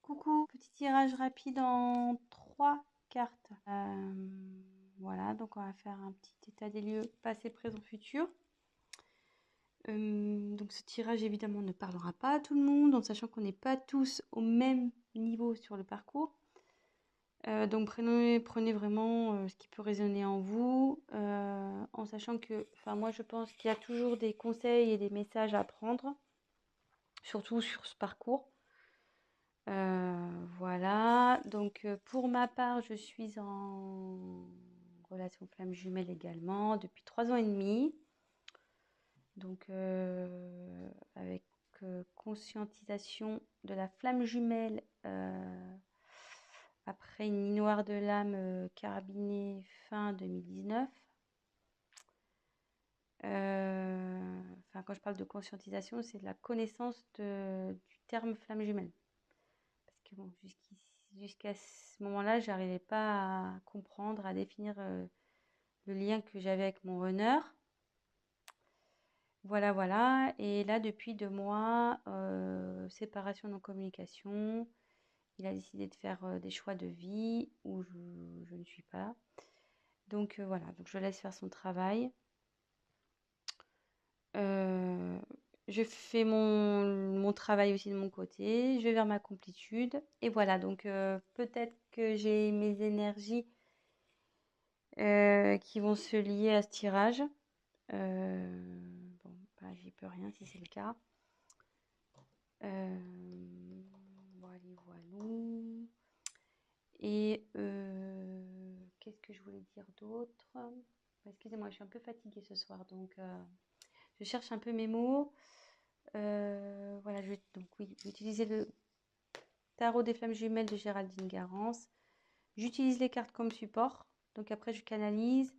Coucou, petit tirage rapide en 3 cartes. Voilà, donc on va faire un petit état des lieux passé, présent, futur. Donc ce tirage évidemment ne parlera pas à tout le monde, en sachant qu'on n'est pas tous au même niveau sur le parcours. Donc prenez vraiment ce qui peut résonner en vous, en sachant que, moi je pense qu'il y a toujours des conseils et des messages à prendre, surtout sur ce parcours. Voilà, donc pour ma part, je suis en relation flamme jumelle également depuis 3 ans et demi. Donc avec conscientisation de la flamme jumelle après une nuit noire de l'âme carabinée fin 2019. Quand je parle de conscientisation, c'est de la connaissance du terme flamme jumelle. Parce que bon, jusqu'à ce moment-là, j'arrivais pas à comprendre, à définir le lien que j'avais avec mon runner. Voilà, voilà. Et là, depuis 2 mois, séparation non-communication. Il a décidé de faire des choix de vie où je ne suis pas. Donc voilà, donc je laisse faire son travail. Je fais mon travail aussi de mon côté. Je vais vers ma complétude. Et voilà, donc peut-être que j'ai mes énergies qui vont se lier à ce tirage. Bon, j'y peux rien si c'est le cas. Voilà, voilà. Et qu'est-ce que je voulais dire d'autre? Excusez-moi, je suis un peu fatiguée ce soir, donc je cherche un peu mes mots. Voilà, je vais utiliser le tarot des flammes jumelles de Géraldine Garance. J'utilise les cartes comme support, donc après je canalise.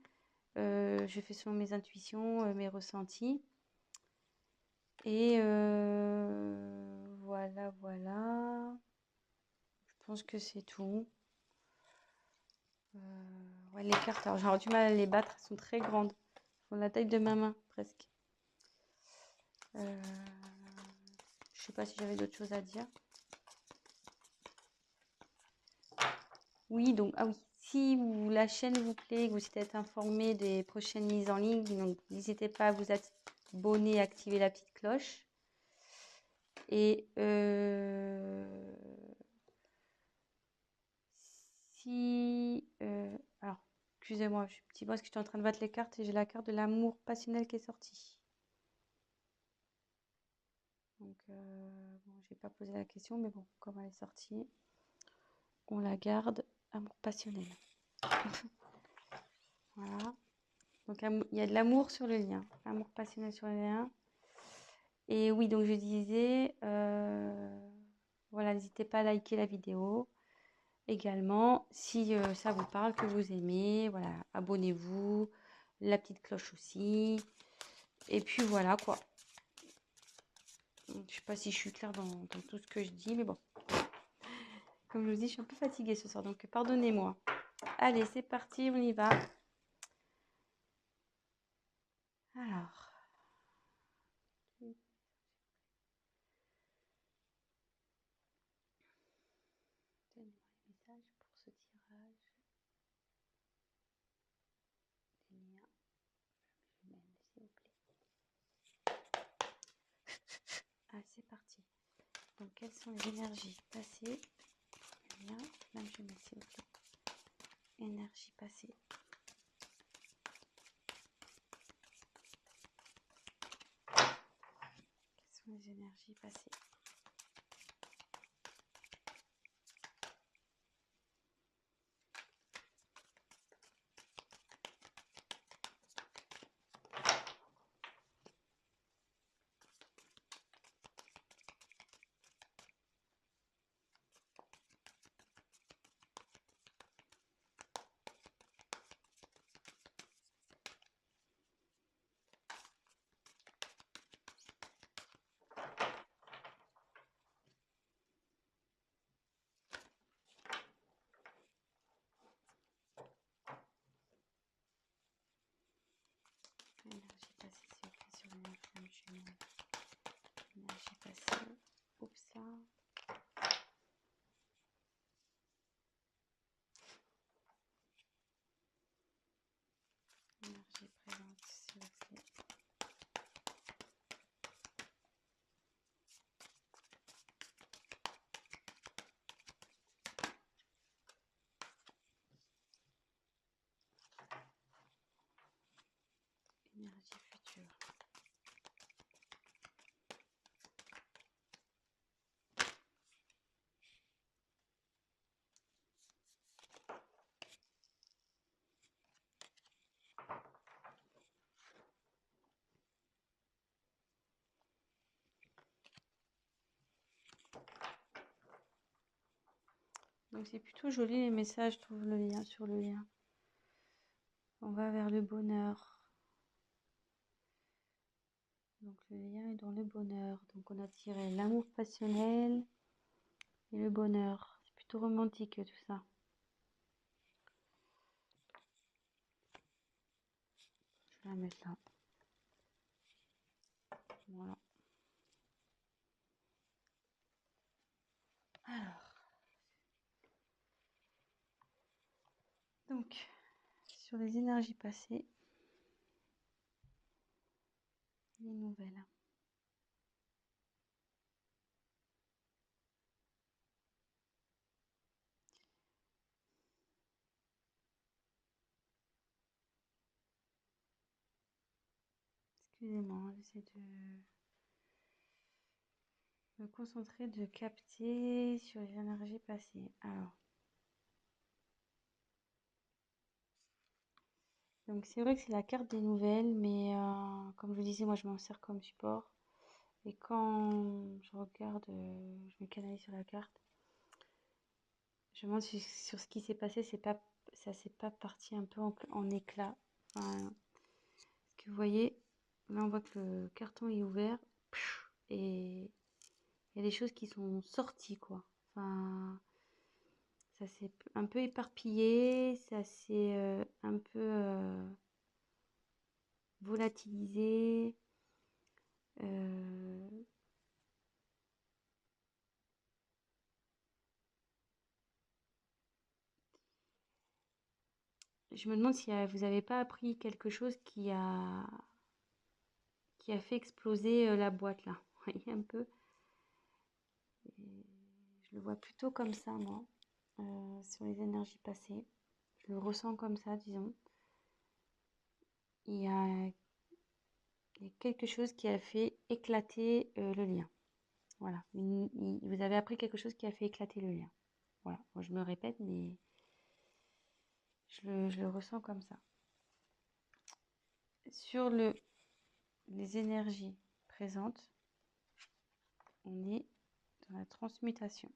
Je fais selon mes intuitions, mes ressentis. Et voilà, voilà. Je pense que c'est tout. Ouais, les cartes, alors j'aurais du mal à les battre, elles sont très grandes. Elles font la taille de ma main, presque. Je sais pas si j'avais d'autres choses à dire. Oui, donc, oui. Si la chaîne vous plaît, que vous êtes informé des prochaines mises en ligne, donc n'hésitez pas à vous abonner et activer la petite cloche. Et alors, excusez-moi, je suis petit parce que je suis en train de battre les cartes et j'ai la carte de l'amour passionnel qui est sortie. Donc, bon, j'ai pas posé la question, mais bon, comme elle est sortie, on la garde. Amour passionnel. Voilà. Donc, il y a de l'amour sur le lien. Amour passionnel sur le lien. Et oui, donc je disais, voilà, n'hésitez pas à liker la vidéo. Également, si ça vous parle, que vous aimez, voilà, abonnez-vous. La petite cloche aussi. Et puis voilà, quoi. Je sais pas si je suis claire dans tout ce que je dis, mais bon. Comme je vous dis, je suis un peu fatiguée ce soir, donc pardonnez-moi. Allez, c'est parti, on y va. Alors. Donnez-moi les messages pour ce tirage. Les liens. Jumelles, s'il vous plaît. Ah, c'est parti. Donc, quelles sont les énergies passées? Lien, même jumelle, s'il vous plaît. Énergie passée. Quelles sont les énergies passées? Donc c'est plutôt joli les messages, je trouve, le lien sur le lien. On va vers le bonheur. Donc le lien est dans le bonheur. Donc on a tiré l'amour passionnel et le bonheur. C'est plutôt romantique tout ça. Je vais la mettre là. Voilà. Alors. Donc, sur les énergies passées, les nouvelles. Excusez-moi, j'essaie de me concentrer, de capter sur les énergies passées. Alors, donc c'est vrai que c'est la carte des nouvelles, mais comme je vous disais, moi je m'en sers comme support. Et quand je regarde, je me canalise sur la carte, je me demande sur ce qui s'est passé, ça s'est pas parti un peu en éclat. Enfin, ce que vous voyez, là on voit que le carton est ouvert et il y a des choses qui sont sorties, quoi. Enfin, ça s'est un peu éparpillé, ça s'est un peu volatilisé. euh, je me demande si vous n'avez pas appris quelque chose qui a fait exploser la boîte là. Vous voyez un peu. Et je le vois plutôt comme ça, moi, sur les énergies passées. Je le ressens comme ça, disons. Il y a, il y a quelque chose qui a fait éclater le lien. Voilà. Vous avez appris quelque chose qui a fait éclater le lien. Voilà. Moi, je me répète, mais je le ressens comme ça. Sur les énergies présentes, on est dans la transmutation.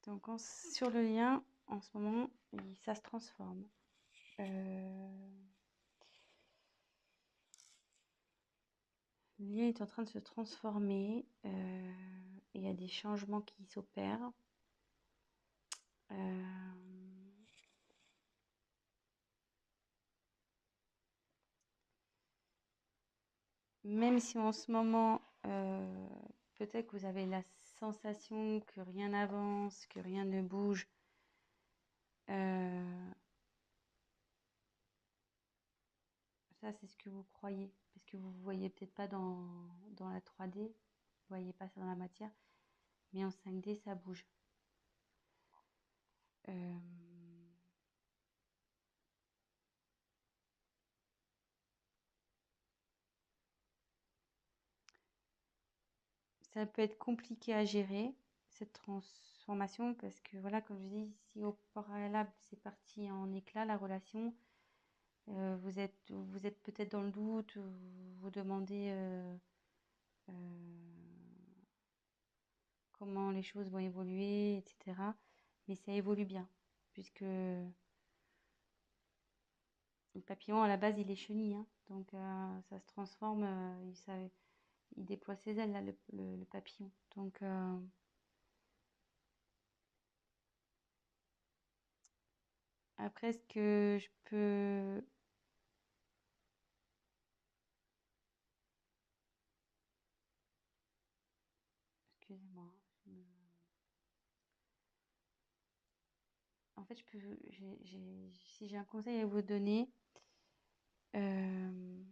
Donc sur le lien, en ce moment, ça se transforme. Le lien est en train de se transformer. Il y a des changements qui s'opèrent. Même si en ce moment, peut-être que vous avez la sensation que rien n'avance, que rien ne bouge. Ça, c'est ce que vous croyez. Parce que vous ne voyez peut-être pas dans la 3D. Vous ne voyez pas ça dans la matière. Mais en 5D, ça bouge. Ça peut être compliqué à gérer, cette transformation, parce que voilà, comme je dis, si au préalable c'est parti en éclat, la relation, vous êtes peut-être dans le doute, vous vous demandez euh, comment les choses vont évoluer, etc. Mais ça évolue bien, puisque le papillon, à la base, il est chenille, hein, donc ça se transforme, il déploie ses ailes, là, le papillon. Donc, après, ce que je peux... Excusez-moi. En fait, si j'ai un conseil à vous donner, euh,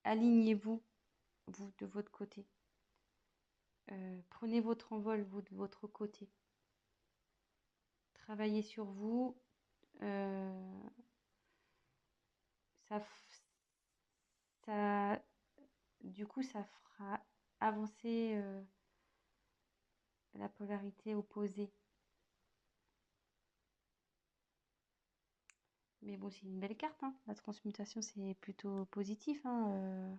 alignez-vous, vous, de votre côté. Prenez votre envol, vous, de votre côté. Travaillez sur vous. euh, ça, ça, du coup, ça fera avancer la polarité opposée. Mais bon, c'est une belle carte, hein. La transmutation, c'est plutôt positif, hein.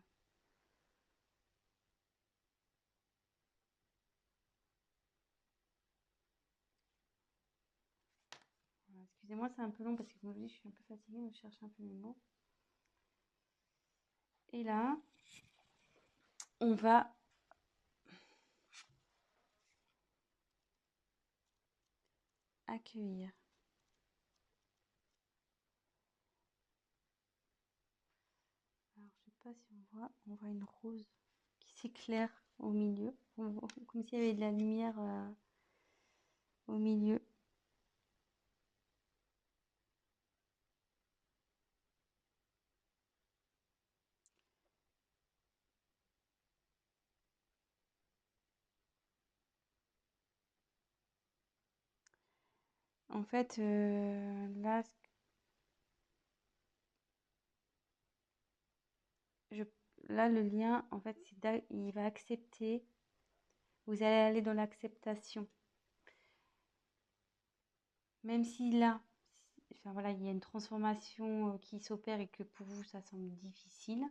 Excusez-moi, c'est un peu long parce que comme je vous dis, je suis un peu fatiguée, donc je cherche un peu mes mots. Et là, on va accueillir. Alors, je sais pas si on voit une rose qui s'éclaire au milieu, comme s'il y avait de la lumière au milieu. En fait, là, je, là, le lien, en fait, il va accepter. Vous allez aller dans l'acceptation. Même si là, enfin voilà, il y a une transformation qui s'opère et que pour vous, ça semble difficile,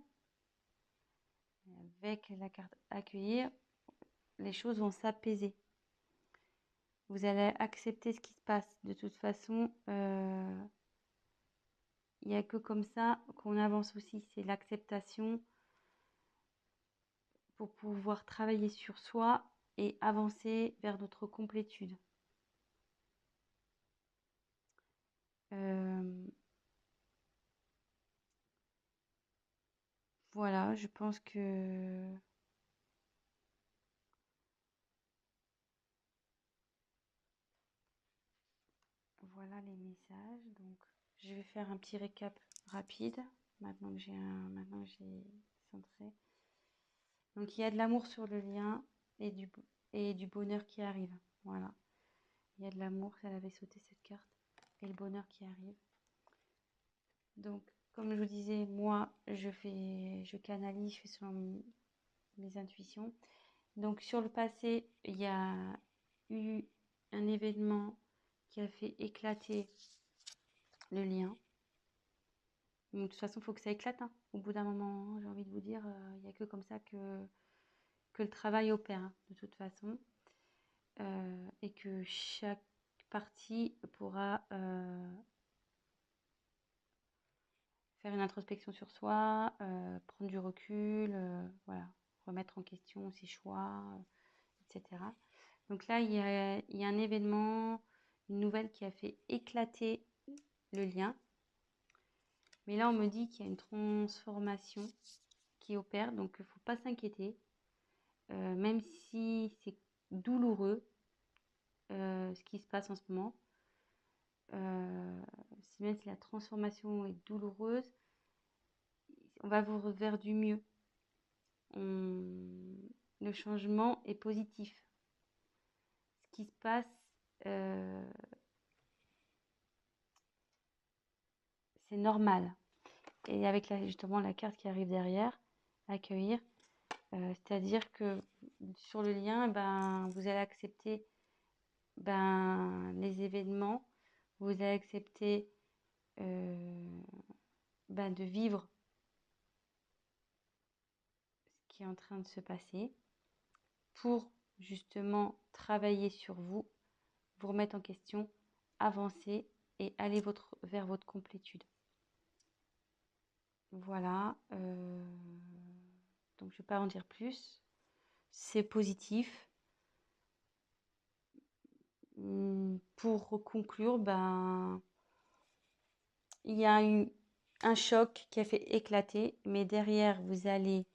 avec la carte accueillir, les choses vont s'apaiser. Vous allez accepter ce qui se passe. De toute façon, il n'y a que comme ça qu'on avance aussi. C'est l'acceptation pour pouvoir travailler sur soi et avancer vers notre complétude. Voilà, je pense que voilà les messages. Donc, je vais faire un petit récap rapide. Maintenant que j'ai centré. Donc, il y a de l'amour sur le lien et du bonheur qui arrive. Voilà. Il y a de l'amour, elle avait sauté cette carte. Et le bonheur qui arrive. Donc, comme je vous disais, moi, je canalise, je fais selon mes intuitions. Donc, sur le passé, il y a eu un événement qui a fait éclater le lien. Donc, de toute façon, il faut que ça éclate. Hein. Au bout d'un moment, j'ai envie de vous dire, il n'y a que comme ça que le travail opère, hein, de toute façon. Et que chaque partie pourra faire une introspection sur soi, prendre du recul, voilà, remettre en question ses choix, etc. Donc là, il y a un événement, une nouvelle qui a fait éclater le lien. Mais là, on me dit qu'il y a une transformation qui opère, donc il ne faut pas s'inquiéter. Même si c'est douloureux, ce qui se passe en ce moment, même si la transformation est douloureuse, on va vous vers du mieux. Le changement est positif. Ce qui se passe, c'est normal. Et avec justement la carte qui arrive derrière, accueillir, c'est-à-dire que sur le lien, ben, vous allez accepter les événements, vous allez accepter de vivre ce qui est en train de se passer pour justement travailler sur vous, vous remettre en question, avancer et aller vers votre complétude. Voilà. Donc je ne vais pas en dire plus. C'est positif. Pour conclure, il y a eu un choc qui a fait éclater, mais derrière, vous allez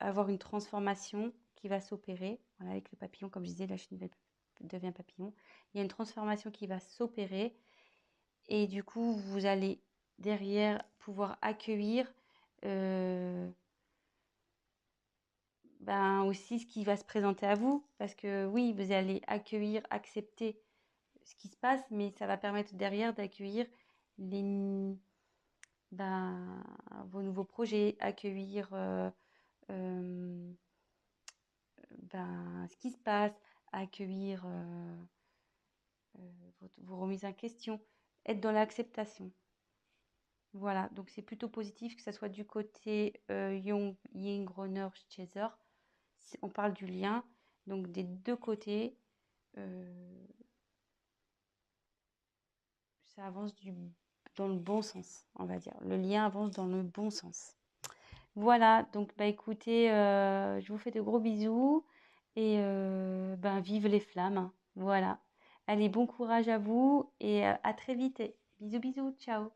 avoir une transformation qui va s'opérer. Voilà, avec le papillon, comme je disais, la chenille devient papillon. Il y a une transformation qui va s'opérer et du coup, vous allez derrière pouvoir accueillir aussi ce qui va se présenter à vous. Parce que oui, vous allez accueillir, accepter ce qui se passe, mais ça va permettre derrière d'accueillir les, vos nouveaux projets, accueillir ce qui se passe, accueillir vos remises en question, être dans l'acceptation. Voilà, donc c'est plutôt positif que ça soit du côté Jung, Ying, Groner, Chaser. On parle du lien, donc des deux côtés. ça avance dans le bon sens, on va dire. Le lien avance dans le bon sens. Voilà, donc bah écoutez, je vous fais de gros bisous et ben vive les flammes, hein. Voilà. Allez, bon courage à vous et à très vite. Bisous, bisous, ciao.